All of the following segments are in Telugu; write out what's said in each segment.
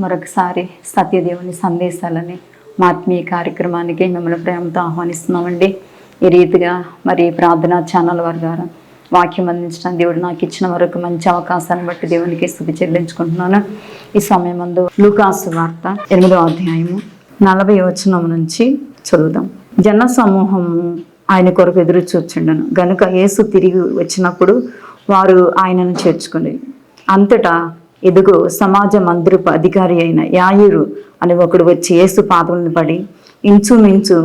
మరొకసారి సత్యదేవుని సందేశాలని మా ఆత్మీయ కార్యక్రమానికి మిమ్మల్ని ప్రేమతో ఆహ్వానిస్తున్నామండి. ఈ రీతిగా మరి ప్రార్థనా ఛానల్ వారి ద్వారా వాక్యం అందించడం దేవుడు నాకు ఇచ్చిన మరొక మంచి అవకాశాన్ని బట్టి దేవునికి స్తుతి చెల్లించుకుంటున్నాను. ఈ సమయం ముందు లూకాసు వార్త 8వ అధ్యాయము 40వ వచనం నుంచి చదువుదాం. జన సమూహము ఆయన కొరకు ఎదురు చూచుండెను గనుక యేసు తిరిగి వచ్చినప్పుడు వారు ఆయనను చేర్చుకుని అంతటా ఎదుగో సమాజ మందిరపు అధికారి అయిన యాయిరు అని ఒకడు వచ్చి యేసు పాదములను పడి ఇంచుమించు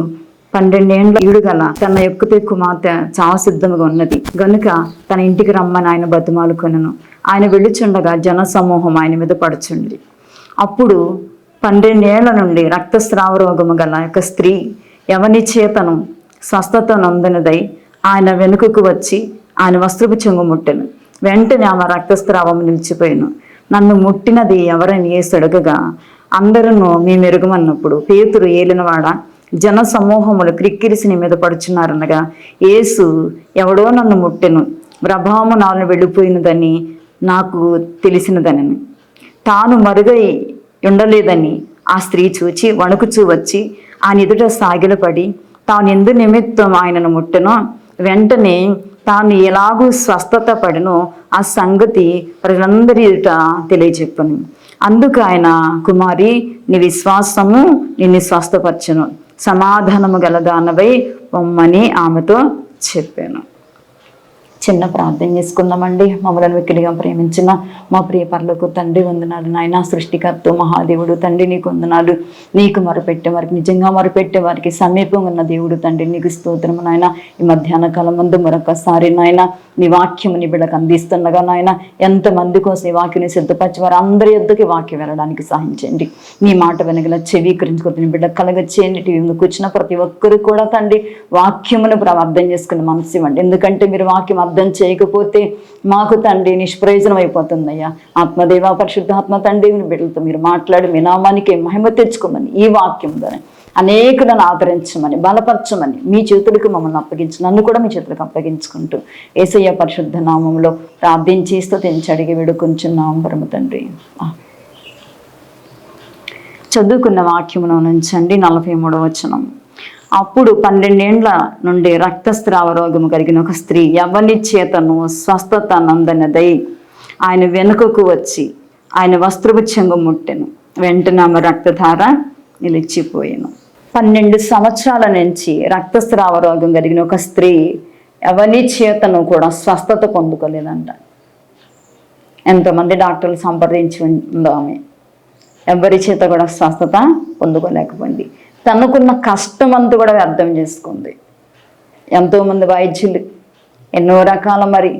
12 ఏండ్ల ఈడుగల తన యొక్కతే కుమార్తె చావు సిద్ధముగా ఉన్నది గనుక తన ఇంటికి రమ్మని ఆయన బతిమాలుకొనెను. ఆయన వెళ్ళుచుండగా జన సమూహం ఆయన మీద పడుచుండి. అప్పుడు 12 ఏళ్ల నుండి రక్తస్రావ రోగము గల ఒక స్త్రీ ఎవని చేతను స్వస్థత నొందనిదై ఆయన వెనుకకు వచ్చి ఆయన వస్త్రపు చెంగు ముట్టెను. వెంటనే ఆమె రక్తస్రావం నిలిచిపోయాను. నన్ను ముట్టినది ఎవరని యేసు అడగగా అందరూ మేము ఎరుగమన్నప్పుడు పేతురు ఏలినవాడ జన సమూహములు క్రిక్కిరిసి నీ మీద పడుచున్నారనగా యేసు ఎవడో నన్ను ముట్టెను, ప్రభావము నాలుగు వెళ్ళిపోయినదని నాకు తెలిసినదని తాను మరుగై ఉండలేదని ఆ స్త్రీ చూచి వణుకుచూ వచ్చి ఆయన ఎదుట సాగిలపడి తాను ఎందు నిమిత్తం ఆయనను ముట్టెనో వెంటనే తాను ఎలాగూ స్వస్థత పడినో ఆ సంగతి ప్రజలందరి ఎదుట తెలియజెప్పను. అందుకు ఆయన కుమారి నీ విశ్వాసము నిన్ను స్వస్థపరచును, సమాధానము గలదానవై పొమ్మని ఆమెతో చెప్పాను. చిన్న ప్రార్థన చేసుకుందామండి. మమ్మల్ని విక్కిడిగా ప్రేమించిన మా ప్రియ పరలోక తండ్రి వందనాలు నాయన. సృష్టికర్త మహాదేవుడు తండ్రి నీకు వందనాలు. నీకు మొరపెట్టే వారికి నిజంగా మొరపెట్టే వారికి సమీపంగా ఉన్న దేవుడు తండ్రి నీకు స్తోత్రము నాయన. ఈ మధ్యాహ్న కాలం ముందు మరొకసారి నాయన నీ వాక్యము నీ బిడ్డకు అందిస్తుండగా నాయన ఎంతమంది కోసం ఈ వాక్యం సిద్ధపరిచి వారు అందరి యొద్దకి వాక్యం వెళ్ళడానికి సహాయించండి. నీ మాట వెనగల చెవీకరించుకొని నీ బిడ్డ కలగచ్చేయండి. టీవీ ముందుకు వచ్చిన ప్రతి ఒక్కరు కూడా తండ్రి వాక్యమును అర్థం చేసుకుని మనసు ఇవ్వండి. ఎందుకంటే మీరు వాక్యం అర్థం చేయకపోతే మాకు తండ్రి నిష్ప్రయోజనం అయిపోతుందయ్యా. ఆత్మదేవ పరిశుద్ధాత్మ తండ్రి బిడ్డలతో మీరు మాట్లాడి మీ నామానికి మహిమ తెచ్చుకోమని ఈ వాక్యం ద్వారా అనేకులను ఆదరించమని బలపరచమని మీ చేతులకు మమ్మల్ని అప్పగించి నన్ను కూడా మీ చేతులకు అప్పగించుకుంటూ యేసయ్య పరిశుద్ధ నామంలో ప్రార్థించి స్తుతించి అడిగి వేడుకొంచున్నాం పరమ తండ్రి. చదువుకున్న వాక్యములో నుంచండి 43వ వచనం. అప్పుడు 12 ఏండ్ల నుండి రక్తస్రావ రోగము కలిగిన ఒక స్త్రీ ఎవని చేతను స్వస్థత నందనదై ఆయన వెనుకకు వచ్చి ఆయన వస్త్రపు చెంగు ముట్టెను. వెంటనే ఆమె రక్తధార నిలిచిపోయాను. 12 సంవత్సరాల నుంచి రక్తస్రావ రోగం కలిగిన ఒక స్త్రీ ఎవని చేతను కూడా స్వస్థత పొందుకోలేదంట. ఎంతోమంది డాక్టర్లు సంప్రదించి ఉందో ఆమె ఎవరి చేత కూడా స్వస్థత పొందుకోలేకపోయింది. తనకున్న కష్టం అంతా కూడా అర్థం చేసుకుంది. ఎంతోమంది వైద్యులు ఎన్నో రకాల మరి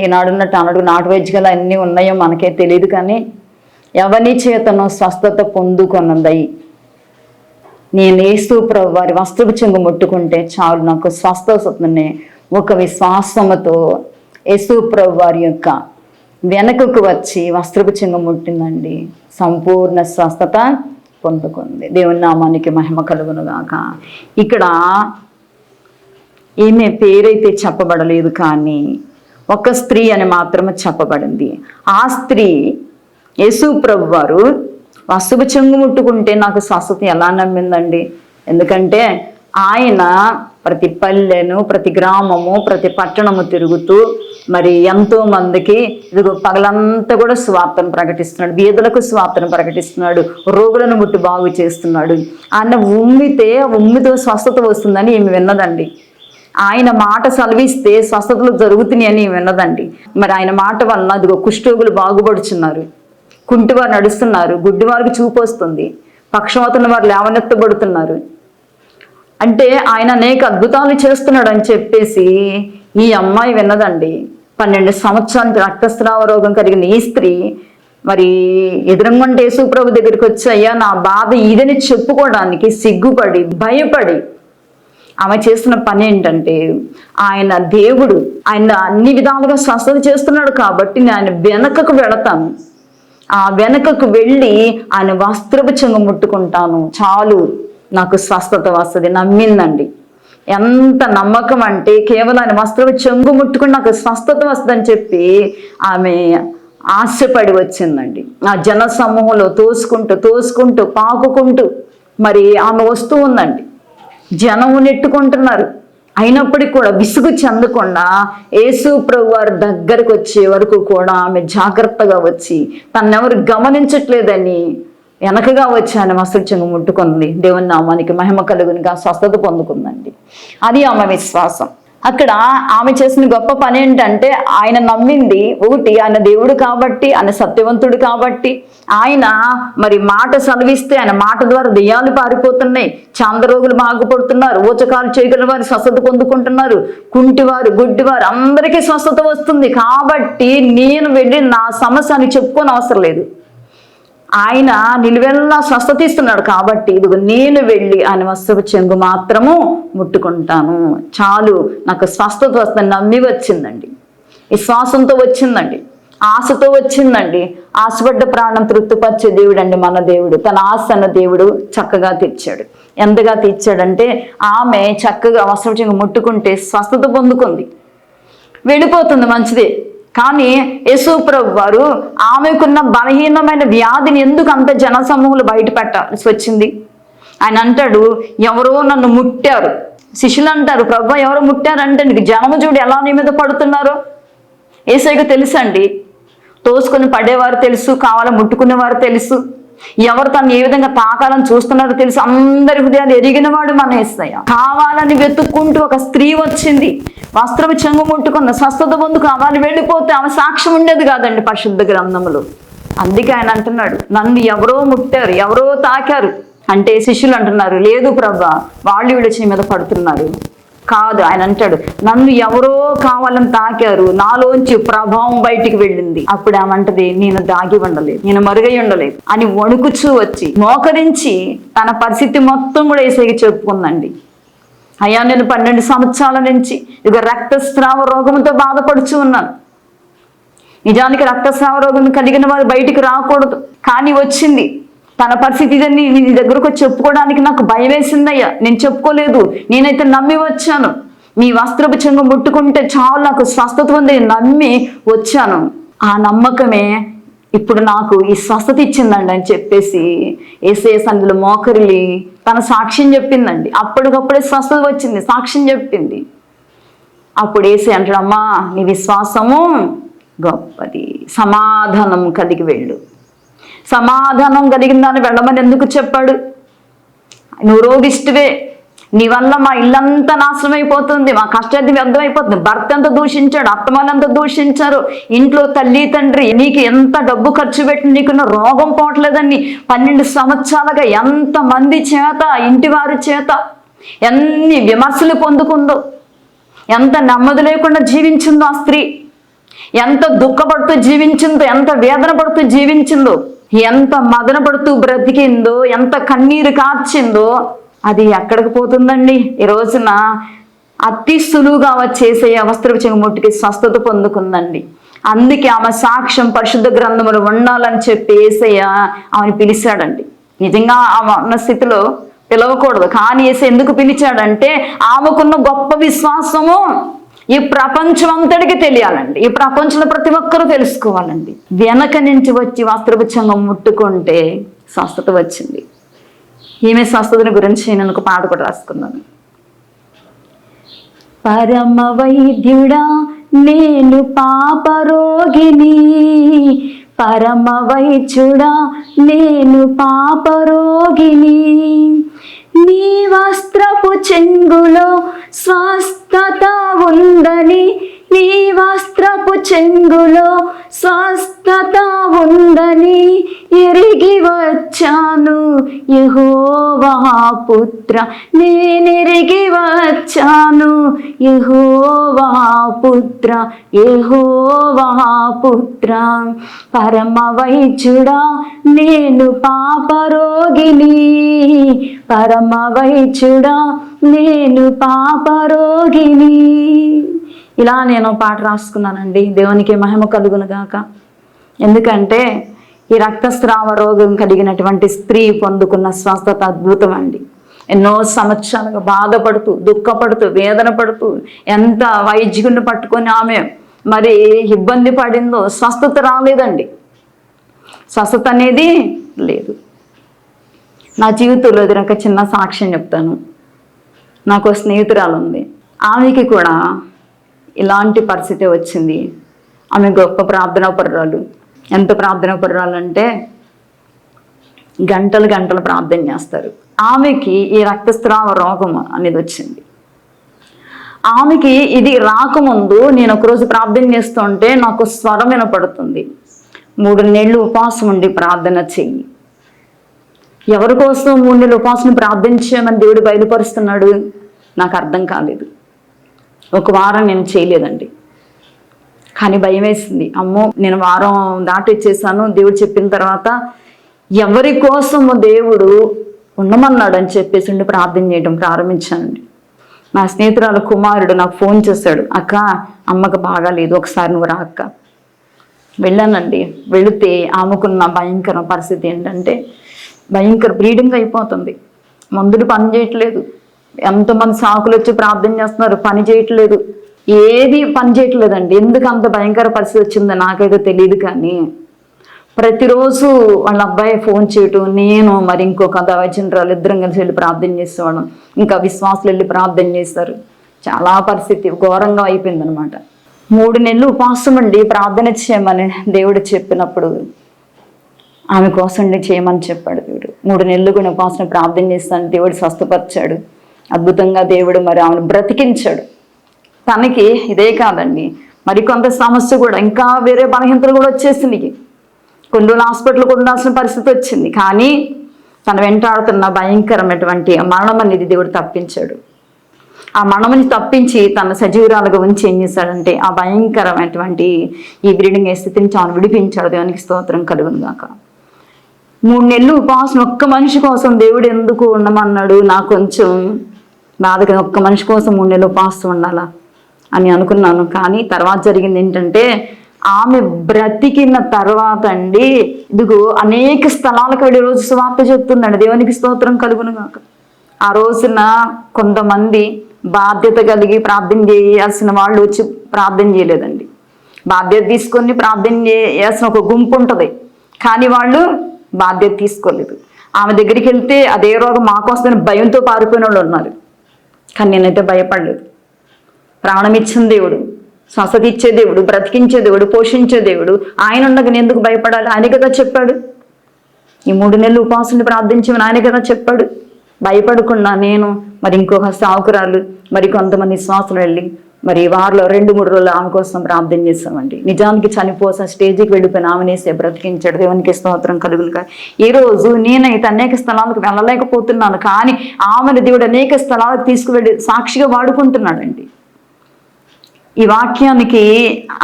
ఈనాడున్నట్టు ఆనాడు నాటు వైద్యాలు అన్నీ ఉన్నాయో మనకే తెలియదు, కానీ ఎవని చేతను స్వస్థత పొందుకున్నదై నేను యేసు ప్రభు వారి వస్త్రపు చెంగు ముట్టుకుంటే చాలు నాకు స్వస్థత వస్తుందని ఒక విశ్వాసముతో యేసు ప్రభు వారి యొక్క వెనకకు వచ్చి వస్త్రపు చెంగు ముట్టిందండి. సంపూర్ణ స్వస్థత పొందుకుంది. దేవుని నామానికి మహిమ కలుగునుగాక. ఇక్కడ ఈమె పేరైతే చెప్పబడలేదు, కానీ ఒక స్త్రీ అని మాత్రమే చెప్పబడింది. ఆ స్త్రీ యేసు ప్రభు వారు వస్త్రపు చెంగు ముట్టుకుంటే నాకు స్వస్థత ఎలా నమ్మిందండి? ఎందుకంటే ఆయన ప్రతి పల్లెను ప్రతి గ్రామము ప్రతి పట్టణము తిరుగుతూ మరి ఎంతో మందికి ఇదిగో పగలంతా కూడా స్వార్థను ప్రకటిస్తున్నాడు, బీదలకు స్వార్థను ప్రకటిస్తున్నాడు, రోగులను ముట్టి బాగు చేస్తున్నాడు. ఆయన ఉమ్మితో స్వస్థత వస్తుందని ఈమె విన్నదండి. ఆయన మాట సెలవిస్తే స్వస్థతలు జరుగుతున్నాయని ఈమె విన్నదండి. మరి ఆయన మాట వలన ఇదిగో కుష్ఠరోగులు బాగుపడుచున్నారు, కుంటివారు నడుస్తున్నారు, గుడ్డివారికి చూపు వస్తుంది, పక్షవాతున్న వారు లేవనెత్తబడుతున్నారు. అంటే ఆయన అనేక అద్భుతాలు చేస్తున్నాడు అని చెప్పేసి ఈ అమ్మాయి విన్నదండి. 12 సంవత్సరాల రక్తస్రావ రోగం కలిగిన ఈ స్త్రీ మరి ఎదురంగంటే యేసు ప్రభు దగ్గరికి వచ్చి అయ్యా నా బాధ ఇదని చెప్పుకోవడానికి సిగ్గుపడి భయపడి ఆమె చేస్తున్న పని ఏంటంటే ఆయన దేవుడు ఆయన అన్ని విధాలుగా స్వస్థత చేస్తున్నాడు కాబట్టి నేను ఆయన వెనకకు వెళతాను, ఆ వెనకకు వెళ్ళి ఆయన వస్త్రపు చెంగు ముట్టుకుంటాను, చాలు నాకు స్వస్థత వస్తుంది నమ్మిందండి. ఎంత నమ్మకం అంటే కేవలం ఆయన వస్త్రపు చెంగు ముట్టుకుని నాకు స్వస్థత వస్తుందని చెప్పి ఆమె ఆశపడి వచ్చిందండి. ఆ జన సమూహంలో తోసుకుంటూ పాకుకుంటూ మరి ఆమె వస్తూ ఉందండి. జనం నెట్టుకుంటున్నారు. అయినప్పటికీ కూడా విసుగు చెందకుండా యేసు ప్రభు వారి దగ్గరకు వచ్చే వరకు కూడా ఆమె జాగ్రత్తగా వచ్చి తన్నెవరు గమనించట్లేదని వెనకగా వచ్చి ఆయన వస్త్ర చెంగు ముట్టుకుంది. దేవుని నామానికి మహిమ కలుగునిగా స్వస్థత పొందుకుందండి. అది ఆమె విశ్వాసం. అక్కడ ఆమె చేసిన గొప్ప పని ఏంటంటే, ఆయన నమ్మింది ఒకటి, ఆయన దేవుడు కాబట్టి, ఆయన సత్యవంతుడు కాబట్టి, ఆయన మరి మాట సెలవిస్తే ఆయన మాట ద్వారా దెయ్యాలు పారిపోతున్నాయి, చాందరోగులు బాగుపడుతున్నారు, ఊచకాలు చేయగల వారు స్వస్థత పొందుకుంటున్నారు, కుంటివారు గుడ్డివారు అందరికీ స్వస్థత వస్తుంది. కాబట్టి నేను వెళ్ళి నా సమస్య అని చెప్పుకోని అవసరం లేదు. ఆయన నిలువెల్లా స్వస్థత ఇస్తున్నాడు. కాబట్టి ఇదిగో నేను వెళ్ళి ఆయన వస్త్రపు చెంగు మాత్రము ముట్టుకుంటాను, చాలు నాకు స్వస్థత వస్తుందని నమ్మి వచ్చిందండి. విశ్వాసంతో వచ్చిందండి, ఆశతో వచ్చిందండి. ఆశపడ్డ ప్రాణం తృప్తిపరిచే దేవుడు అండి మన దేవుడు. తన ఆశ అన్న దేవుడు చక్కగా తీర్చాడు. ఎంతగా తీర్చాడంటే ఆమె చక్కగా వస్త్రపు చెంగు ముట్టుకుంటే స్వస్థత పొందుకుంది, వెళ్ళిపోతుంది, మంచిదే. కానీ యేసు ప్రభు వారు ఆమెకున్న బలహీనమైన వ్యాధిని ఎందుకు అంత జనసమూహంలో బయట పెట్టాల్సి వచ్చింది? ఆయన అంటాడు, ఎవరో నన్ను ముట్టారు. శిష్యులు అంటారు, ప్రభు ఎవరో ముట్టారంటే నీకు జనము చూడు ఎలా నీ మీద పడుతున్నారో. యేసయ్యకు తెలుసండి, తోసుకొని పడేవారు తెలుసు, కావాలని ముట్టుకునేవారు తెలుసు, ఎవరు తను ఏ విధంగా తాకాలని చూస్తున్నారో తెలుసు. అందరి హృదయాలు ఎరిగినవాడు మన యేసయ్య. కావాలని వెతుక్కుంటూ ఒక స్త్రీ వచ్చింది, వస్త్రము చెంగు ముట్టుకున్న స్వస్థత పొందుకు వాళ్ళు వెళ్ళిపోతే ఆమె సాక్ష్యం ఉండేది కాదండి పరిశుద్ధ గ్రంథములు. అందుకే ఆయన అంటున్నాడు, నన్ను ఎవరో ముట్టారు, ఎవరో తాకారు అంటే శిష్యులు అంటున్నారు, లేదు ప్రభా వాళ్ళు విడిచి మీద పడుతున్నారు. కాదు, ఆయన అంటాడు, నన్ను ఎవరో కావాలని తాకారు, నాలోంచి ప్రభావం బయటికి వెళ్ళింది. అప్పుడు ఆమంటది, నేను దాగి ఉండలేదు, నేను మరుగై ఉండలేదు అని వణుకుచూ వచ్చి మోకరించి తన పరిస్థితి మొత్తం కూడా యేసయ్యకి చెప్పుకుందండి. అయ్యా, నేను 12 సంవత్సరాల నుంచి ఇక రక్తస్రావ రోగంతో బాధపడుచు ఉన్నాను. నిజానికి రక్తస్రావ రోగం కలిగిన వారు బయటికి రాకూడదు, కానీ వచ్చింది. తన పరిస్థితి ఇదని నీ దగ్గరకు చెప్పుకోవడానికి నాకు భయం వేసిందయ్యా, నేను చెప్పుకోలేదు. నేనైతే నమ్మి వచ్చాను, మీ వస్త్రపు చెంగు ముట్టుకుంటే చాలు నాకు స్వస్థత ఉంది, నమ్మి వచ్చాను. ఆ నమ్మకమే ఇప్పుడు నాకు ఈ స్వస్థత ఇచ్చిందండి అని చెప్పేసి యేసయ్య సన్నిధిలో మోకరిల్లి తన సాక్ష్యం చెప్పిందండి. అప్పటికప్పుడే స్వస్థత వచ్చింది, సాక్ష్యం చెప్పింది. అప్పుడు యేసయ్య అంటాడు, అమ్మా నీ విశ్వాసము గొప్పది, సమాధానం కలిగి వెళ్ళు. సమాధానం కలిగిన దాన్ని వెళ్ళమని ఎందుకు చెప్పాడు? నువ్వు రోగిష్టివే, నీ వల్ల మా ఇల్లంతా నాశనం అయిపోతుంది, మా కష్టాన్ని వ్యర్థం అయిపోతుంది. భర్త ఎంత దూషించాడు, అత్తమాలు ఎంత దూషించారు, ఇంట్లో తల్లి తండ్రి నీకు ఎంత డబ్బు ఖర్చు పెట్టి నీకున్న రోగం పోవట్లేదని 12 సంవత్సరాలుగా ఎంతమంది చేత, ఇంటి వారి చేత ఎన్ని విమర్శలు పొందుకుందో, ఎంత నెమ్మది లేకుండా జీవించిందో ఆ స్త్రీ, ఎంత దుఃఖపడుతూ జీవించిందో, ఎంత వేదన పడుతూ జీవించిందో, ఎంత మదన పడుతూ బ్రతికిందో, ఎంత కన్నీరు కార్చిందో, అది ఎక్కడికి పోతుందండి? ఈ రోజున అతి సులువుగా వచ్చేసే వస్త్రపు చెంగు ముట్టుకి స్వస్థత పొందుకుందండి. అందుకే ఆమె సాక్ష్యం పరిశుద్ధ గ్రంథములు ఉండాలని చెప్పి యేసయ్య ఆమెను పిలిచాడండి. నిజంగా ఆమె ఉన్న స్థితిలో పిలవకూడదు, కానీ యేసయ్య ఎందుకు పిలిచాడంటే ఆమెకున్న గొప్ప విశ్వాసము ఈ ప్రపంచం అంతటికి తెలియాలండి, ఈ ప్రపంచంలో ప్రతి ఒక్కరూ తెలుసుకోవాలండి. వెనక నుంచి వచ్చి వస్త్రపు చెంగు ముట్టుకుంటే స్వస్థత వచ్చింది. ఈమె స్వస్థతని గురించి నేను ఒక పాట కూడా రాసుకున్నాను. పరమ వైద్యుడా నేను పాపరోగిని, పరమ వైద్యుడా నేను పాపరోగిని, నీ వస్త్రపు చెంగులో స్వస్థత ఉందని, నీ వస్త్రపు చెంగులో స్వస్థత ఉందని ఎరిగి వచ్చాను యెహోవా పుత్ర, నేనెరిగి వచ్చాను యెహోవా పుత్ర, యెహోవా పుత్ర. పరమ వైద్యుడా నేను పాపరోగిని, పరమ వైద్యుడా నేను పాపరోగిని. ఇలా నేను పాట రాసుకున్నానండి. దేవునికి మహిమ కలుగును గాక. ఎందుకంటే ఈ రక్తస్రావ రోగం కలిగినటువంటి స్త్రీ పొందుకున్న స్వస్థత అద్భుతం అండి. ఎన్నో సంవత్సరాలుగా బాధపడుతూ, దుఃఖపడుతూ, వేదన పడుతూ, ఎంత వైద్యుని పట్టుకొని ఆమె మరి ఇబ్బంది పడిందో స్వస్థత రాలేదండి. స్వస్థత అనేది లేదు. నా జీవితంలో ఎదురొక చిన్న సాక్ష్యం చెప్తాను. నాకు స్నేహితురాలు ఉంది. ఆమెకి కూడా ఇలాంటి పరిస్థితి వచ్చింది. ఆమె గొప్ప ప్రార్థనాపరురాలు. ఎంత ప్రార్థనాపరురాలు అంటే గంటలు గంటలు ప్రార్థన చేస్తారు. ఆమెకి ఈ రక్తస్రావ రోగం అనేది వచ్చింది. ఆమెకి ఇది రాకముందు నేను ఒకరోజు ప్రార్థన చేస్తుంటే నాకు స్వరం వినపడుతుంది, 3 నెలలు ఉపవాసం ఉండి ప్రార్థన చెయ్యి. ఎవరి కోసం 3 నెలలు ఉపవాసం ప్రార్థన చేయమని దేవుడు బయలుపరుస్తున్నాడు? నాకు అర్థం కాలేదు. 1 వారం నేను చేయలేదండి. కానీ భయం వేసింది. అమ్మో, నేను వారం దాటి వచ్చేసాను. దేవుడు చెప్పిన తర్వాత ఎవరి కోసము దేవుడు ఉండమన్నాడు అని చెప్పేసి ప్రార్థన చేయడం ప్రారంభించానండి. నా స్నేహితురాల కుమారుడు నాకు ఫోన్ చేశాడు, అక్క అమ్మకు బాగాలేదు, ఒకసారి నువ్వు రా అక్క. వెళ్ళానండి. వెళితే ఆమెకున్న భయంకర పరిస్థితి ఏంటంటే భయంకర బ్లీడింగ్ అయిపోతుంది. మందులు పని చేయట్లేదు. ఎంతమంది సాకులు వచ్చి ప్రార్థన చేస్తున్నారు, పని చేయట్లేదు. ఏది పని చేయట్లేదండి. ఎందుకు అంత భయంకర పరిస్థితి వచ్చిందో నాకైతే తెలియదు. కానీ ప్రతిరోజు వాళ్ళ అబ్బాయి ఫోన్ చేయటం, నేను మరి ఇంకొక దైవజనురాలు ఇద్దరం కలిసి వెళ్ళి ప్రార్థన చేసేవాళ్ళం. ఇంకా విశ్వాసులు వెళ్ళి ప్రార్థన చేస్తారు. చాలా పరిస్థితి ఘోరంగా అయిపోయింది అనమాట. 3 నెలలు ఉపవాసం ఉండి ప్రార్థన చేయమని దేవుడు చెప్పినప్పుడు ఆమె కోసం చేయమని చెప్పాడు దేవుడు. 3 నెలలు కూడా ఉపవాసం ప్రార్థన చేస్తాను. దేవుడు స్వస్థపరిచాడు. అద్భుతంగా దేవుడు మరి ఆమెను బ్రతికించాడు. తనకి ఇదే కాదండి, మరికొంత సమస్య కూడా, ఇంకా వేరే బలహీనతలు కూడా వచ్చేసింది. కొన్ని రోజులు హాస్పిటల్కి ఉండాల్సిన పరిస్థితి వచ్చింది. కానీ తన వెంటాడుతున్న భయంకరమైనటువంటి మరణం అనేది దేవుడు తప్పించాడు. ఆ మరణముని తప్పించి తన సజీవురాలుగా ఉంచి ఏం చేశాడంటే ఆ భయంకరమైనటువంటి ఈ బ్లీడింగ్ స్థితిని తాను విడిపించాడు. దేవునికి స్తోత్రం కలుగును గాక. 3 నెలలు ఉపవాసం ఒక్క మనిషి కోసం దేవుడు ఎందుకు ఉండమన్నాడు? నాకు కొంచెం బాధగా, ఒక్క మనిషి కోసం 3 నెలలు ఉపవాసం ఉండాలా అని అనుకున్నాను. కానీ తర్వాత జరిగింది ఏంటంటే ఆమె బ్రతికిన తర్వాత అండి, ఇదిగో అనేక స్థలాలకు వెళ్ళి రోజు సువార్త చెప్తున్నాడు. దేవునికి స్తోత్రం కలుగును గాక. ఆ రోజున కొంతమంది బాధ్యత కలిగి ప్రార్థన చేయాల్సిన వాళ్ళు వచ్చి ప్రార్థన చేయలేదండి. బాధ్యత తీసుకొని ప్రార్థన చేయాల్సిన ఒక గుంపు ఉంటుంది, కానీ వాళ్ళు బాధ్యత తీసుకోలేదు. ఆమె దగ్గరికి వెళ్తే అదే రోగం మాకొస్తుందని భయంతో పారిపోయిన వాళ్ళు ఉన్నారు. కానీ నేనైతే భయపడలేదు. ప్రాణం ఇచ్చిన దేవుడు, స్వస్థత ఇచ్చే దేవుడు, బ్రతికించే దేవుడు, పోషించే దేవుడు, ఆయన ఉండగా నేను ఎందుకు భయపడాలి? ఆయన కదా చెప్పాడు. ఈ 3 నెలలు ఉపవాసం ప్రార్థించమని ఆయన కదా చెప్పాడు. భయపడకుండా నేను మరి ఇంకొక సాకురాలు మరి కొంతమంది విశ్వాసులు వెళ్ళి మరి వారిలో 2-3 రోజులు ఆమె కోసం ప్రార్థన చేస్తామండి. నిజానికి చనిపోసిన స్టేజ్కి వెళ్ళిపోయిన ఆమెనేసే బ్రతికించాడు. దేవునికి స్తోత్రం కలుగునుగా. ఈ రోజు నేనైతే అనేక స్థలాలకు వెళ్ళలేకపోతున్నాను, కానీ ఆమెను దేవుడు అనేక స్థలాలకు తీసుకువెళ్ళి సాక్షిగా వాడుకుంటున్నాడండి. ఈ వాక్యానికి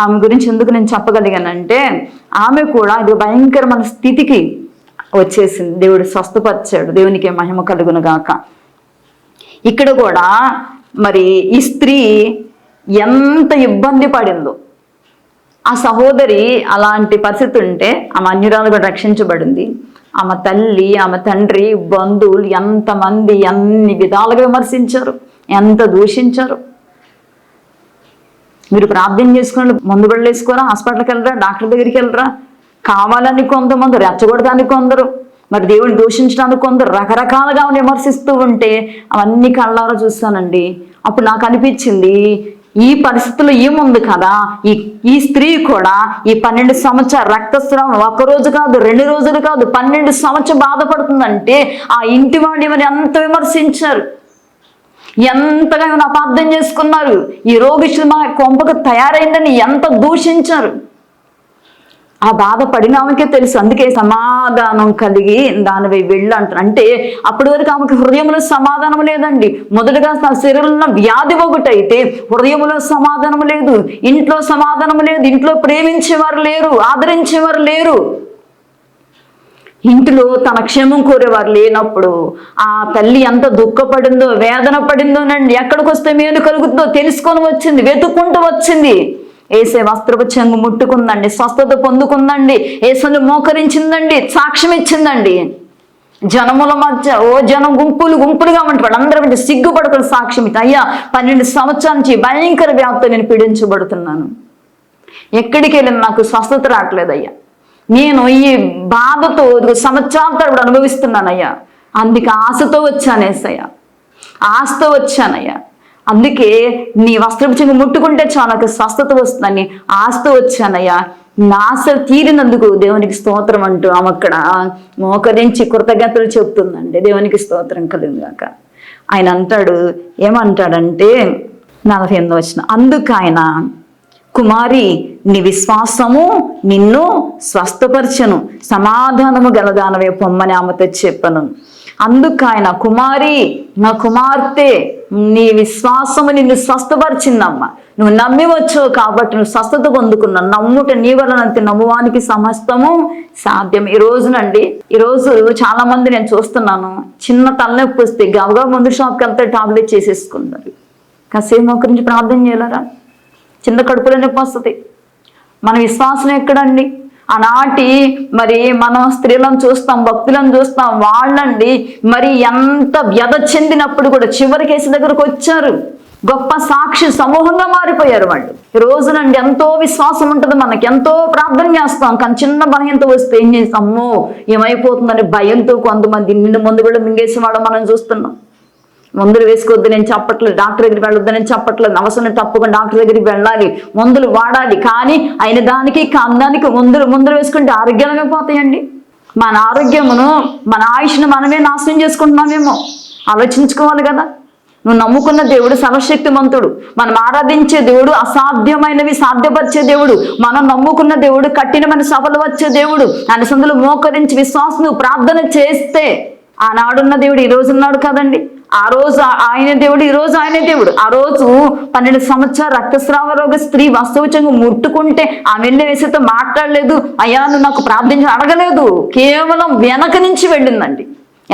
ఆమె గురించి ఎందుకు నేను చెప్పగలిగానంటే ఆమె కూడా ఇది భయంకరమైన స్థితికి వచ్చేసింది. దేవుడు స్వస్థపరిచాడు. దేవునికి మహిమ కలుగును గాక. ఇక్కడ కూడా మరి ఈ స్త్రీ ఎంత ఇబ్బంది పడిందో, ఆ సహోదరి అలాంటి పరిస్థితి ఉంటే ఆమె అన్యురాలు కూడా రక్షించబడింది. ఆమె తల్లి, ఆమె తండ్రి, బంధువులు ఎంతమంది ఎన్ని విధాలుగా విమర్శించారు, ఎంత దూషించారు. మీరు ప్రార్థన చేసుకుని మందు బళ్ళు వేసుకోరా, హాస్పిటల్కి వెళ్ళరా, డాక్టర్ దగ్గరికి వెళ్ళరా, కావాలని కొంతమంది, రెచ్చగొడటానికి కొందరు, మరి దేవుడిని దూషించడానికి కొందరు, రకరకాలుగా విమర్శిస్తూ ఉంటే అవన్నీ కళ్ళారా చూస్తానండి. అప్పుడు నాకు అనిపించింది, ఈ పరిస్థితుల్లో ఏముంది కదా, ఈ స్త్రీ కూడా ఈ 12 సంవత్సరాల రక్తస్రావం 1 రోజు కాదు, 2 రోజులు కాదు, 12 సంవత్సరాలు బాధపడుతుందంటే ఆ ఇంటి వాడి మరి ఎంత విమర్శించారు, ఎంతగా అపార్థం చేసుకున్నారు. ఈ రోగిష్టి మా కొంపకు తయారైందని ఎంత దూషించారు. ఆ బాధపడిన ఆమెకే తెలుసు. అందుకే సమాధానం కలిగి దానిపై వెళ్ళు అంటారు. అంటే అప్పటి వరకు ఆమెకి హృదయంలో సమాధానం లేదండి. మొదటగా శరీరంలో వ్యాధి ఒకటైతే హృదయంలో సమాధానం లేదు, ఇంట్లో సమాధానం లేదు, ఇంట్లో ప్రేమించేవారు లేరు, ఆదరించేవారు లేరు, ఇంటిలో తన క్షేమం కోరేవారు లేనప్పుడు ఆ తల్లి ఎంత దుఃఖపడిందో, వేదన పడిందోనండి. ఎక్కడికి వస్తే మేలు కలుగుతుందో తెలుసుకొని వచ్చింది, వెతుక్కుంటూ వచ్చింది. ఏసే వస్త్రపు చెంగు ముట్టుకుందండి, స్వస్థత పొందుకుందండి, ఏసుని మోకరించిందండి, సాక్ష్యం ఇచ్చిందండి. జనముల మధ్య జనం గుంపులుగా ఉంటాడు, అందరి మధ్య సిగ్గుపడుకుని సాక్ష్యం ఇచ్చి, అయ్యా 12 సంవత్సరాల నుంచి భయంకర వ్యాధితో నేను పీడించబడుతున్నాను, ఎక్కడికి వెళ్ళినా నాకు స్వస్థత రావట్లేదయ్యా, నేను ఈ బాధతో సంవత్సరాల తరబడి అనుభవిస్తున్నానయ్యా, అందుకే ఆశతో వచ్చానేసయ్యా, ఆశతో వచ్చానయ్యా, అందుకే నీ వస్త్రపు చెంగు ముట్టుకుంటే చాలా నాకు స్వస్థత వస్తుందని ఆశతో వచ్చానయ్యా, నా ఆశ తీరినందుకు దేవునికి స్తోత్రం అంటూ ఆమె అక్కడ మోకరించి కృతజ్ఞతలు చెప్తుందండి. దేవునికి స్తోత్రం కలుగుగాక. ఆయన అంటాడు, ఏమంటాడంటే 48వ వచనం, అందుకు ఆయన, కుమారి నీ విశ్వాసము నిన్ను స్వస్థపరచను, సమాధానము గలదానవే పొమ్మని ఆమెతో చెప్పను. అందుకు ఆయన, కుమారి నా కుమార్తె నీ విశ్వాసము నిన్ను స్వస్థపరిచిందమ్మా, నువ్వు నమ్మి వచ్చావు కాబట్టి నువ్వు స్వస్థత పొందుకున్నావు, నమ్ముట నీ వలనంతే నమ్మువానికి సమస్తము సాధ్యం. ఈ రోజు చాలా మంది నేను చూస్తున్నాను, చిన్న తలనొప్పి వస్తే గవగా మందు షాప్కి వెళ్తే టాబ్లెట్ చేసేసుకుంటారు. కాసేపు ఒక నుంచి ప్రార్థన చేయలేరా? చిన్న కడుపులో నొప్పి వస్తుంది. మన విశ్వాసం ఎక్కడండి? ఆనాటి మరి మనం స్త్రీలను చూస్తాం, భక్తులను చూస్తాం, వాళ్ళండి మరి ఎంత వ్యధ చెందినప్పుడు కూడా చివరికి యేసు దగ్గరకు వచ్చారు, గొప్ప సాక్షి సమూహంగా మారిపోయారు వాళ్ళు. ఈ రోజునండి ఎంతో విశ్వాసం ఉంటుంది మనకి, ఎంతో ప్రార్థన చేస్తాం, కానీ చిన్న బలహీనత వస్తే ఏం చేస్తామో ఏమైపోతుందని భయంతో కొంతమంది నిన్ను మందు కూడా మింగేసి వాడు మనం చూస్తున్నాం. మందులు వేసుకోవద్దు నేను చెప్పట్లేదు, డాక్టర్ దగ్గరికి వెళ్ళొద్దు నేను చెప్పట్లేదు, అవసరం తప్పకుండా డాక్టర్ దగ్గరికి వెళ్ళాలి, మందులు వాడాలి, కానీ అయిన దానికి కందానికి మందులు వేసుకుంటే ఆరోగ్యాలమే పోతాయండి. మన ఆరోగ్యమును మన ఆయుష్ను మనమే నాశనం చేసుకుంటున్నామేమో ఆలోచించుకోవాలి కదా. నువ్వు నమ్ముకున్న దేవుడు సర్వశక్తిమంతుడు, మనం ఆరాధించే దేవుడు అసాధ్యమైనవి సాధ్యపరిచే దేవుడు, మనం నమ్ముకున్న దేవుడు కఠినమైన సభలు వచ్చే దేవుడు. ఆయన సందులో మోకరించి విశ్వాసం ప్రార్థన చేస్తే ఆనాడున్న దేవుడు ఈ రోజు ఉన్నాడు కదండి. ఆ రోజు ఆయన దేవుడు, ఈ రోజు ఆయనే దేవుడు. ఆ రోజు 12 సంవత్సరాల రక్తస్రావ రోగ స్త్రీ వాస్తవికంగా ముట్టుకుంటే ఆమె వెళ్ళి వేసేతో మాట్లాడలేదు, అయ్యా నువ్వు నాకు ప్రార్థించి అడగలేదు, కేవలం వెనక నుంచి వెళ్ళిందండి,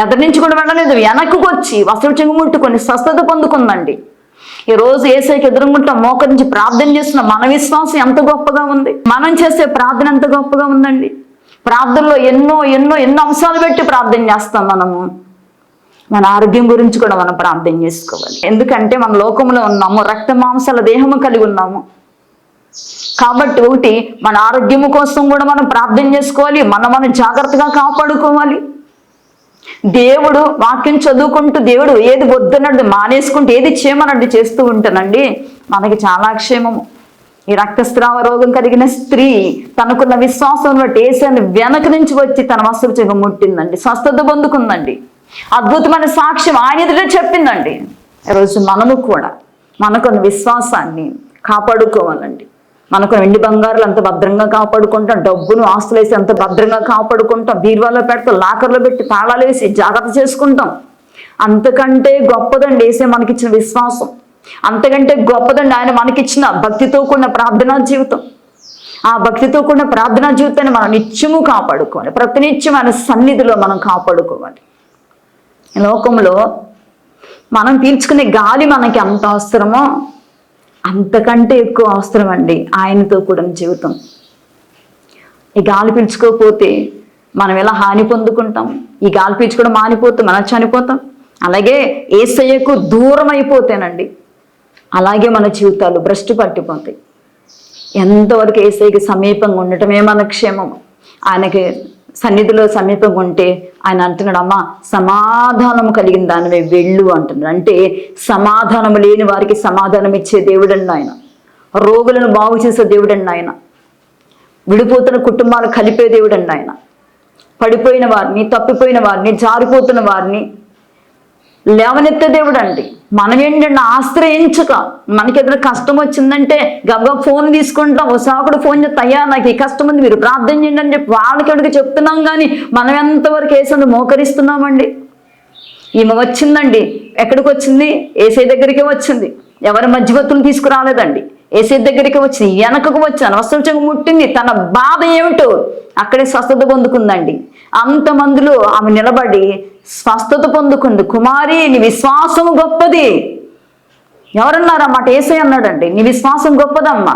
ఎదరి నుంచి కూడా వెళ్ళలేదు, వెనక్కు వచ్చి వాస్తవికంగా ముట్టుకొని స్వస్థత పొందుకుందండి. ఈ రోజు యేసయ్యకి ఎదురుగుంటా మోకరించి ప్రార్థన చేస్తున్న మన విశ్వాసం ఎంత గొప్పగా ఉంది, మనం చేసే ప్రార్థన ఎంత గొప్పగా ఉందండి. ప్రార్థనలో ఎన్నో ఎన్నో ఎన్నో అంశాలు పెట్టి ప్రార్థన చేస్తాం మనము. మన ఆరోగ్యం గురించి కూడా మనం ప్రార్థన చేసుకోవాలి. ఎందుకంటే మన లోకంలో ఉన్నాము, రక్త మాంసాల దేహము కలిగి ఉన్నాము కాబట్టి ఒకటి మన ఆరోగ్యము కోసం కూడా మనం ప్రార్థన చేసుకోవాలి, మనం జాగ్రత్తగా కాపాడుకోవాలి. దేవుడు వాక్యం చదువుకుంటూ దేవుడు ఏది వద్దన్నది మానేసుకుంటూ ఏది చేయమన్నట్టు చేస్తూ ఉంటానండి, మనకి చాలా క్షేమము. ఈ రక్తస్రావ రోగం కలిగిన స్త్రీ తనకున్న విశ్వాసం బట్టి యేసుని వెనక నుంచి వచ్చి తన వస్త్రపు చెంగు ముట్టిందండి, స్వస్థత పొందుకుందండి. అద్భుతమైన సాక్ష్యం ఆయన ఎదుట చెప్పిందండి. ఈరోజు మనము కూడా మనకున్న విశ్వాసాన్ని కాపాడుకోవాలండి. మనకు వెండి బంగారాలు అంత భద్రంగా కాపాడుకుంటాం, డబ్బును ఆస్తులు వేసి అంత భద్రంగా కాపాడుకుంటాం, బీరువాలో పెడతాం, లాకర్లో పెట్టి తాళాలు వేసి జాగ్రత్త చేసుకుంటాం. అంతకంటే గొప్పదండి యేసే మనకిచ్చిన విశ్వాసం, అంతకంటే గొప్పదండి ఆయన మనకిచ్చిన భక్తితో కూడిన ప్రార్థనా జీవితం. ఆ భక్తితో కూడిన ప్రార్థనా జీవితాన్ని మనం నిత్యము కాపాడుకోవాలి, ప్రతినిత్యం ఆయన సన్నిధిలో మనం కాపాడుకోవాలి. లోకంలో మనం పీల్చుకునే గాలి మనకి ఎంత అవసరమో అంతకంటే ఎక్కువ అవసరం అండి ఆయనతో కూడిన జీవితం. ఈ గాలి పీల్చుకోకపోతే మనం ఎలా హాని పొందుకుంటాం, ఈ గాలి పీల్చుకోవడం మానిపోతే మనం చనిపోతాం. అలాగే యేసయ్యకు దూరం అయిపోతేనండి అలాగే మన జీవితాలు భ్రష్టు పట్టిపోతాయి. ఎంతవరకు యేసయ్యకి సమీపంగా ఉండటమే మన క్షేమం. ఆయనకి సన్నిధిలో సమీపంగా ఉంటే ఆయన అంటున్నాడు, అమ్మ సమాధానం కలిగిన దానివే వెళ్ళు అంటున్నాడు. అంటే సమాధానం లేని వారికి సమాధానం ఇచ్చే దేవుడండి ఆయన, రోగులను బాగు చేసే దేవుడండి ఆయన, విడిపోతున్న కుటుంబాలు కలిపే దేవుడండి ఆయన, పడిపోయిన వారిని, తప్పిపోయిన వారిని, జారిపోతున్న వారిని లేవనెత్తే దేవుడు అండి. మనం ఏంటంటే ఆశ్రయించక మనకి ఏదైనా కష్టం వచ్చిందంటే గబగబా ఫోన్ తీసుకుంటాం, ఓ సాకుడు ఫోన్ చేస్తే అయ్యా నాకు ఈ కష్టం ఉంది మీరు ప్రార్థన చేయండి అని చెప్పి వాళ్ళకి ఎవరికి చెప్తున్నాం, కానీ మనం ఎంతవరకు యేసుని మోకరిస్తున్నామండి. ఈమె వచ్చిందండి, ఎక్కడికి వచ్చింది? యేసయ్య దగ్గరికి వచ్చింది, ఎవరి మధ్యవర్తులు తీసుకురాలేదండి, యేసయ్య దగ్గరికి వచ్చింది, వెనకకు వచ్చాను, వస్త్రం ముట్టింది, తన బాధ ఏమిటో అక్కడే స్వస్థత పొందుకుందండి. అంతమందిలో ఆమె నిలబడి స్వస్థత పొందుకుంది. కుమారి నీ విశ్వాసం గొప్పది. ఎవరన్నారన్నమాట? యేసయ్య అన్నాడండి, నీ విశ్వాసం గొప్పదమ్మా.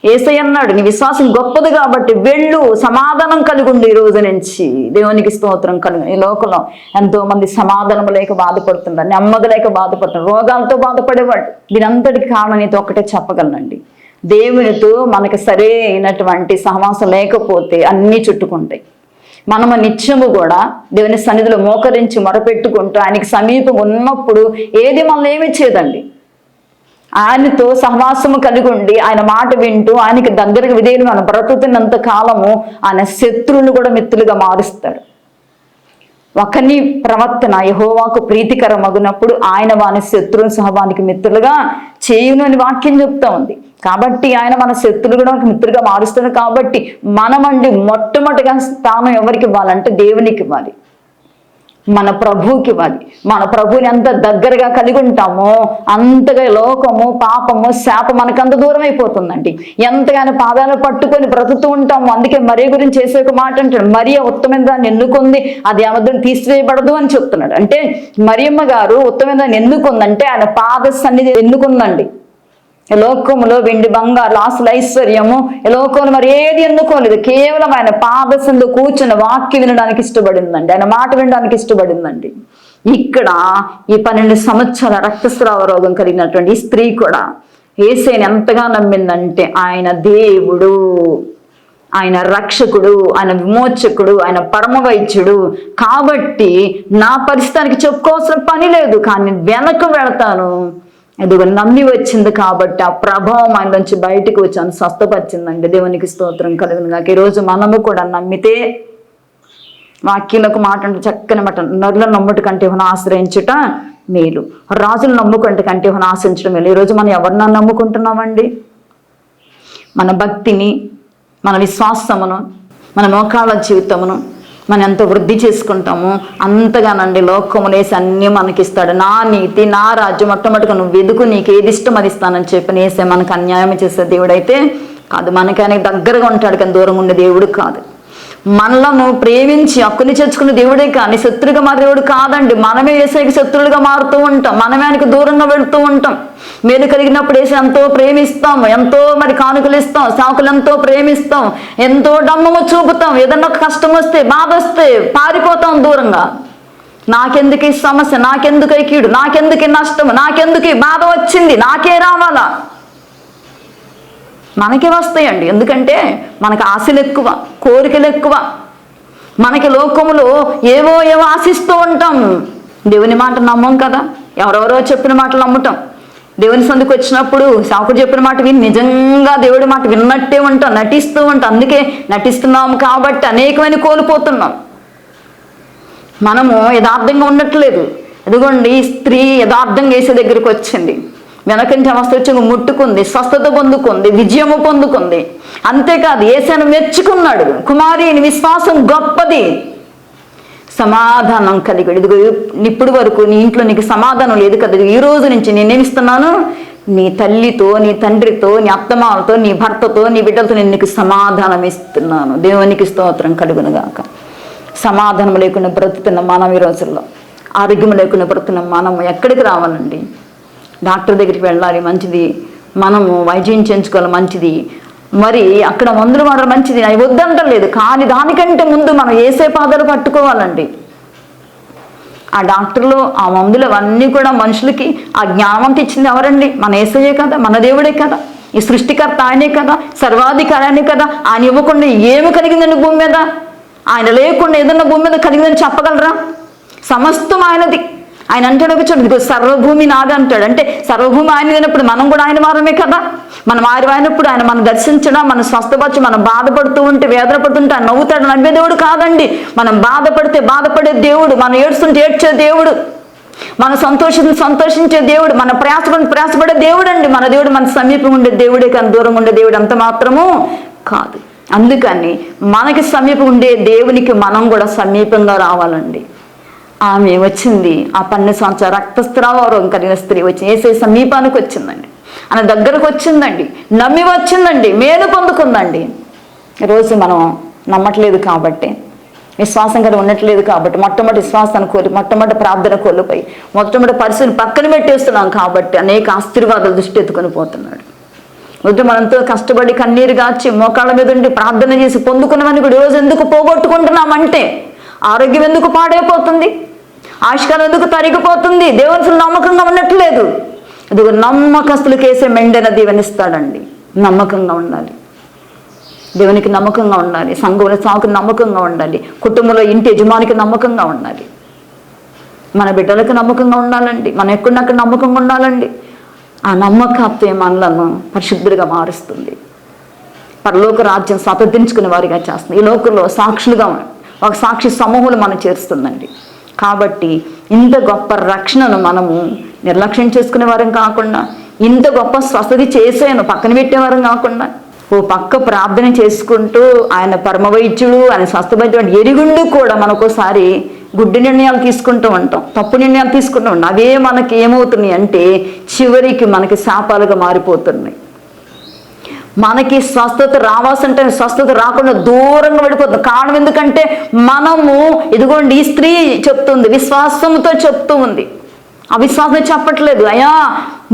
యేసయ్య అన్నాడు నీ విశ్వాసం గొప్పది కాబట్టి వెళ్ళు, సమాధానం కలిగి ఉండు ఈ రోజు నుంచి. దేవునికి స్తోత్రం కలుగు. ఈ లోకంలో ఎంతో మంది సమాధానం లేక బాధపడుతున్నారు, నెమ్మది లేక బాధపడుతున్నారు, రోగాలతో బాధపడేవాడు. దీనంతటికి కారణం అయితే ఒక్కటే చెప్పగలనండి, దేవునితో మనకు సరైనటువంటి సహవాసం లేకపోతే అన్నీ చుట్టుకుంటాయి. మనము నిత్యము కూడా దేవుని సన్నిధిలో మోకరించి మొరపెట్టుకుంటూ ఆయనకి సమీపం ఉన్నప్పుడు ఏది మనల్ని ఏమి చేయదండి. ఆయనతో సహవాసము కలిగి ఉండి ఆయన మాట వింటూ ఆయనకి దగ్గరకు విధేయులు మనం బ్రతుకుతున్నంత కాలము ఆయన శత్రువులు కూడా మిత్రులుగా మారుస్తాడు. ఒకని ప్రవర్తన యెహోవాకు ప్రీతికరమగునప్పుడు ఆయన వాని శత్రువుని సహవానికి మిత్రులుగా చేయును అని వాక్యం చెప్తా ఉంది. కాబట్టి ఆయన మన శత్రులు కూడా మిత్రులుగా మారుస్తాడు. కాబట్టి మనమండి మొట్టమొదటిగా స్థానం ఎవరికి ఇవ్వాలంటే దేవునికి ఇవ్వాలి, మన ప్రభువుకి ఇవ్వాలి. మన ప్రభువుని ఎంత దగ్గరగా కలిగి ఉంటామో అంతగా లోకము, పాపము, శాపం మనకంత దూరం అయిపోతుందండి. ఎంతగానో పాదాలు పట్టుకొని బ్రతుకుతూ ఉంటాము. అందుకే మరియ గురించి చేసే ఒక మాట అంటాడు, మరియ ఉత్తమైన దాన్ని ఎన్నుకుంది, అది ఆమె తీసివేయబడదు అని చెప్తున్నాడు. అంటే మరియమ్మ గారు ఉత్తమైన దాన్ని ఎన్నుకుందంటే ఆయన పాద సన్నిధి ఎన్నుకుందండి. లోకములో వెండి బంగారు ఆస్తుల ఐశ్వర్యము లోకంలో మరి ఏది ఎన్నుకోలేదు. కేవలం ఆయన పాదసంలో కూర్చున్న వాక్యం వినడానికి ఇష్టపడిందండి, ఆయన మాట వినడానికి ఇష్టపడిందండి. ఇక్కడ ఈ 12 సంవత్సరాల రక్తస్రావ రోగం కలిగినటువంటి ఈ స్త్రీ కూడా యేసుని ఎంతగా నమ్మిందంటే ఆయన దేవుడు, ఆయన రక్షకుడు, ఆయన విమోచకుడు, ఆయన పరమ వైద్యుడు. కాబట్టి నా పరిస్థితికి చెప్పుకోవాల్సిన పని లేదు, కానీ వెనక వెళతాను. ఎదుగు నమ్మి వచ్చింది కాబట్టి ఆ ప్రభావం ఆయన నుంచి బయటికి వచ్చాను, స్వస్థపరిచిందండి. దేవునికి స్తోత్రం కలుగును గాక. ఈరోజు మనము కూడా నమ్మితే వాక్యంలోకి మాట అంటే చక్కని మాట, నరులను నమ్ముట కంటే ఆశ్రయించుట మేలు, రాజులు నమ్ముకుంటే కంటే ఆశ్రయించడం మేలు. ఈరోజు మనం ఎవరినన్నా నమ్ముకుంటున్నామండి? మన భక్తిని, మన విశ్వాసమును, మన మోకాళ్ళ జీవితమును మనం ఎంత వృద్ధి చేసుకుంటామో అంతగానండి లోకములేసి అన్నీ మనకిస్తాడు. నా నీతి, నా రాజ్యం మొట్టమొదటిగా నువ్వు వెదుకు, నీకు ఏది ఇష్టం అది ఇస్తానని చెప్పి వేసే మనకు అన్యాయం చేసే దేవుడైతే కాదు. మనకి ఆయనకి దగ్గరగా ఉంటాడు కానీ దూరంగా ఉండే దేవుడు కాదు. మనలను ప్రేమించి హక్కుని చేర్చుకునే దేవుడే కానీ శత్రుగా మా దేవుడు కాదండి. మనమే యేసుకి శత్రువులుగా మారుతూ ఉంటాం, మనమే ఆయనకు దూరంగా వెళుతూ ఉంటాం. మేలు కలిగినప్పుడు యేసు ఎంతో ప్రేమిస్తాం, ఎంతో మరి కానుకలు ఇస్తాం, సాకులు ఎంతో ప్రేమిస్తాం, ఎంతో డమ్మము చూపుతాం. ఏదన్నా ఒక కష్టం వస్తే, బాధ వస్తే పారిపోతాం దూరంగా. నాకెందుకు ఈ సమస్య, నాకెందుకు ఈ కీడు, నాకెందుకు ఈ నష్టం, నాకెందుకు ఈ బాధ వచ్చింది, నాకే రావాలా? మనకే వస్తాయండి. ఎందుకంటే మనకు ఆశలు ఎక్కువ, కోరికలు ఎక్కువ. మనకి లోకములో ఏవో ఆశిస్తూ ఉంటాం. దేవుని మాట నమ్మం కదా, ఎవరెవరో చెప్పిన మాటలు నమ్ముతాం. దేవుని సందుకు వచ్చినప్పుడు సాకుడు చెప్పిన మాట విని నిజంగా దేవుడి మాట విన్నట్టే ఉంటాం, నటిస్తూ ఉంటాం. అందుకే నటిస్తున్నాం కాబట్టి అనేకమైన కోల్పోతున్నాం. మనము యథార్థంగా ఉండట్లేదు. ఎదుగోండి, ఈ స్త్రీ యథార్థంగా యేసు దగ్గరికి వచ్చింది, వెనకంటి అవస్థ వచ్చి ముట్టుకుంది, స్వస్థత పొందుకుంది, విజయము పొందుకుంది. అంతేకాదు యేసును మెచ్చుకున్నాడు. కుమారి నీ విశ్వాసం గొప్పది, సమాధానం కలిగి. ఇదిగో ఇప్పుడు వరకు నీ ఇంట్లో నీకు సమాధానం లేదు కదా, ఈ రోజు నుంచి నేనేమిస్తున్నాను, నీ తల్లితో, నీ తండ్రితో, నీ అత్తమాలతో, నీ భర్తతో, నీ బిడ్డలతో నేను నీకు సమాధానం ఇస్తున్నాను. దేవునికి స్తోత్రం కలుగును గాక. సమాధానం లేకుండా బ్రతుకుతున్న మనం ఈ రోజుల్లో, ఆరోగ్యం లేకుండా బ్రతుకుతున్న మనం ఎక్కడికి రావాలండి? డాక్టర్ దగ్గరికి వెళ్ళాలి, మంచిది. మనము వైద్యం చేయించుకోవాలి, మంచిది. మరి అక్కడ మందులు వాడడం మంచిది, అవి వద్దంటలేదు. కానీ దానికంటే ముందు మనం యేసే పాదాలు పట్టుకోవాలండి. ఆ డాక్టర్లు, ఆ మందులు అవన్నీ కూడా మనుషులకి ఆ జ్ఞానం ఇచ్చింది ఎవరండి? మన యేసయ్యే కదా, మన దేవుడే కదా, ఈ సృష్టికర్త ఆయనే కదా, సర్వాధికారి ఆయనే కదా. ఆయన ఇవ్వకుండా ఏమి కలిగిందండి భూమి మీద? ఆయన లేకుండా ఏదన్నా భూమి మీద కలిగిందని చెప్పగలరా? సమస్తం ఆయనది. ఆయన అంటాడు ఒక చూడండి, సర్వభూమి నాది అంటాడు. అంటే సర్వభూమి ఆయన అయినప్పుడు మనం కూడా ఆయన వారమే కదా. మనం అయినప్పుడు ఆయన మనం దర్శించడం, మనం స్వస్థపరచు, మనం బాధపడుతూ ఉంటే, వేదన పడుతుంటే ఆయన నవ్వుతాడు, నవ్వే దేవుడు కాదండి. మనం బాధపడితే బాధపడే దేవుడు, మనం ఏడుస్తుంటే ఏడ్చే దేవుడు, మన సంతోషించే దేవుడు, మన ప్రయాసపడే దేవుడు అండి. మన దేవుడు మన సమీపం ఉండే దేవుడే కానీ దూరం ఉండే దేవుడు అంత మాత్రము కాదు. అందుకని మనకి సమీపం ఉండే దేవునికి మనం కూడా సమీపంగా రావాలండి. ఆమె వచ్చింది, ఆ 12 సంవత్సరాల రక్తస్రావ రోగం కలిగిన స్త్రీ వచ్చి యేసు సమీపానికి వచ్చిందండి, ఆయన దగ్గరకు వచ్చిందండి, నమ్మి వచ్చిందండి, మేలు పొందుకుందండి. ఈరోజు మనం నమ్మట్లేదు కాబట్టి, విశ్వాసం కలిగి ఉండట్లేదు కాబట్టి, మొట్టమొదటి విశ్వాసాన్ని కోరి, మొట్టమొదటి ప్రార్థన కోల్పోయి, మొట్టమొదటి పరిస్థితిని పక్కన పెట్టేస్తున్నాం కాబట్టి అనేక ఆశీర్వాదాలు దృష్టి ఎత్తుకొని పోతున్నాడు. వద్దు, మనంతో కష్టపడి కన్నీరు గాచి మోకాళ్ళ మీద ఉండి ప్రార్థన చేసి పొందుకున్నామని కూడా ఈరోజు ఎందుకు పోగొట్టుకుంటున్నామంటే, ఆరోగ్యం ఎందుకు పాడైపోతుంది, ఆశకాలం ఎందుకు తరిగిపోతుంది, దేవుని నమ్మకంగా ఉండట్లేదు. అది నమ్మకస్తులకేసే మెండైన దీవెనిస్తాడండి. నమ్మకంగా ఉండాలి, దేవునికి నమ్మకంగా ఉండాలి, సంఘంలో సాకుకు నమ్మకంగా ఉండాలి, కుటుంబంలో ఇంటి యజమానికి నమ్మకంగా ఉండాలి, మన బిడ్డలకు నమ్మకంగా ఉండాలండి, మనం ఎక్కడున్నక్కడ నమ్మకంగా ఉండాలండి. ఆ నమ్మకత్వం మనలను పరిశుద్ధులుగా మారుస్తుంది, పరలోక రాజ్యం స్వతంత్రించుకునే వారిగా చేస్తుంది, ఈ లోకంలో సాక్షులుగా ఒక సాక్షి సమూహంలో మనం చేరుస్తుందండి. కాబట్టి ఇంత గొప్ప రక్షణను మనము నిర్లక్ష్యం చేసుకునే వారం కాకుండా, ఇంత గొప్ప స్వస్థత చేసాను పక్కన పెట్టేవారం కాకుండా, ఓ పక్క ప్రార్థన చేసుకుంటూ ఆయన పరమవైద్యుడు, ఆయన స్వస్థపరిచేవాడు ఎరుగుండి కూడా మనకోసారి గుడ్డి నిర్ణయాలు తీసుకుంటూ ఉంటాం, తప్పు నిర్ణయాలు తీసుకుంటూ ఉంటాం. అవే మనకి ఏమవుతున్నాయి అంటే చివరికి మనకి శాపాలుగా మారిపోతున్నాయి. మనకి స్వస్థత రావాల్సింటే స్వస్థత రాకుండా దూరంగా పడిపోతుంది. కారణం ఎందుకంటే మనము ఇదిగోండి, ఈ స్త్రీ చెప్తుంది, విశ్వాసంతో చెప్తూ ఉంది, అవిశ్వాసం చెప్పట్లేదు. అయ్యా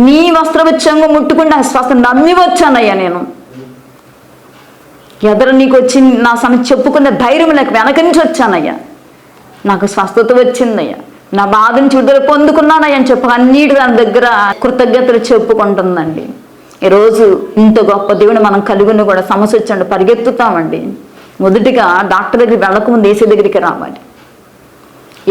నీ వస్త్రవచ్చంగా ముట్టుకుంటే ఆ స్వస్థ నమ్మి వచ్చానయ్యా, నేను ఎదురు నీకు వచ్చి నా సమస్య చెప్పుకునే ధైర్యం లేక వెనక నుంచి వచ్చానయ్యా, నాకు స్వస్థత వచ్చిందయ్యా, నా బాధ నుంచి విడుదల పొందుకున్నానయ్యా అని చెప్పి అన్నిటి దాని దగ్గర కృతజ్ఞతలు చెప్పుకుంటుందండి. ఈరోజు ఇంత గొప్ప దేవుని మనం కలిగిన కూడా సమస్య వచ్చండి పరిగెత్తుతామండి. మొదటిగా డాక్టర్ దగ్గరికి వెళ్ళకముందు ఏసీ దగ్గరికి రావాలి.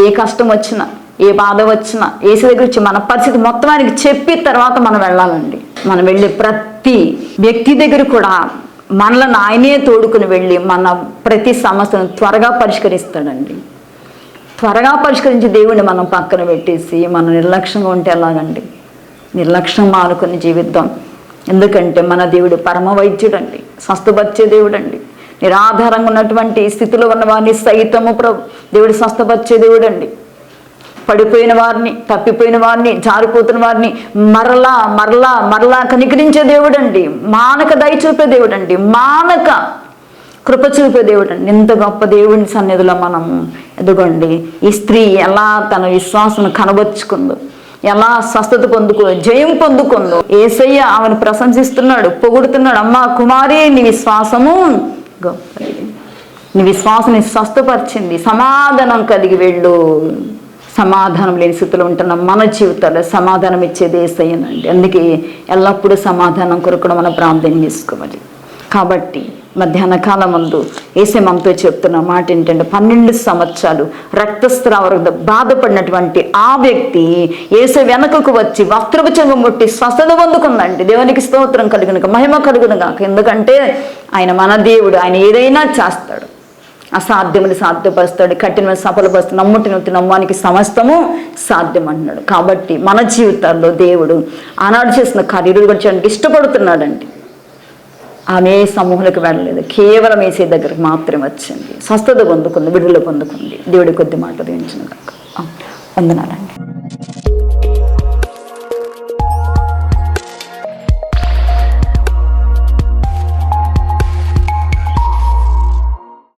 ఏ కష్టం వచ్చినా, ఏ బాధ వచ్చినా ఏసీ దగ్గర వచ్చి మన పరిస్థితి మొత్తం ఆయనకి చెప్పి తర్వాత మనం వెళ్ళాలండి. మనం వెళ్ళే ప్రతి వ్యక్తి దగ్గర కూడా మనలను ఆయనే తోడుకుని వెళ్ళి మన ప్రతి సమస్యను త్వరగా పరిష్కరిస్తాడండి. త్వరగా పరిష్కరించి దేవుడిని మనం పక్కన పెట్టేసి మనం నిర్లక్ష్యంగా ఉంటే ఎలాగండి? నిర్లక్ష్యం మానుకొని జీవిద్దాం. ఎందుకంటే మన దేవుడు పరమ వైద్యుడు అండి, స్వస్థపరిచే దేవుడు అండి. నిరాధారంగా ఉన్నటువంటి స్థితిలో ఉన్న వారిని సైతము దేవుడు స్వస్థపరిచే దేవుడు అండి. పడిపోయిన వారిని, తప్పిపోయిన వారిని, జారిపోతున్న వారిని మరలా మరలా మరలా కనికరించే దేవుడు అండి. మానక దయ చూపే దేవుడు అండి, మానక కృప చూపే దేవుడు అండి. ఇంత గొప్ప దేవుని సన్నిధిలో మనము ఎదుగోండి. ఈ స్త్రీ ఎలా తన విశ్వాసం కనబరుచుకుందో, ఎలా స్వస్థత జయం పొందుకుందో, యేసయ్య ఆమెను ప్రశంసిస్తున్నాడు, పొగుడుతున్నాడు. అమ్మా కుమారి, నీ విశ్వాసము గొప్పది, నీ విశ్వాసం స్వస్థపరిచింది, సమాధానం కలిగి వెళ్ళు. సమాధానం లేని స్థితిలో ఉంటున్న మన జీవితాల్లో సమాధానం ఇచ్చేది యేసయ్యనండి. అందుకే ఎల్లప్పుడూ సమాధానం కొరకు మనం ప్రార్థన చేసుకోవాలి. కాబట్టి మధ్యాహ్న కాలం ముందు యేసయ్య మనతో చెప్తున్న మాట ఏంటంటే, 12 సంవత్సరాలు రక్తస్రావ బాధపడినటువంటి ఆ వ్యక్తి యేసయ్య వెనకకు వచ్చి వస్త్రపుచ్చంగా ముట్టి స్వస్థత పొందుకుందండి. దేవునికి స్తోత్రం కలుగునుగా, మహిమ కలుగునుగాక. ఎందుకంటే ఆయన మన దేవుడు, ఆయన ఏదైనా చేస్తాడు, అసాధ్యములు సాధ్యపరుస్తాడు, కఠినమైన సఫలపరుస్తాడు, నమ్ముటి నమ్మానికి సమస్తము సాధ్యం అన్నాడు. కాబట్టి మన జీవితాల్లో దేవుడు ఆనాడు చేసిన కార్యాలు కూడా చేయడానికి ఇష్టపడుతున్నాడండి. ఆమె సమూహాలకు వెళ్ళలేదు, కేవలం యేసయ్య దగ్గరకు మాత్రమే వచ్చింది, స్వస్థత పొందుకుంది, విడుదల పొందుకుంది. దేవుడి కొద్ది మాట దీవించును గాక. వందనాలు.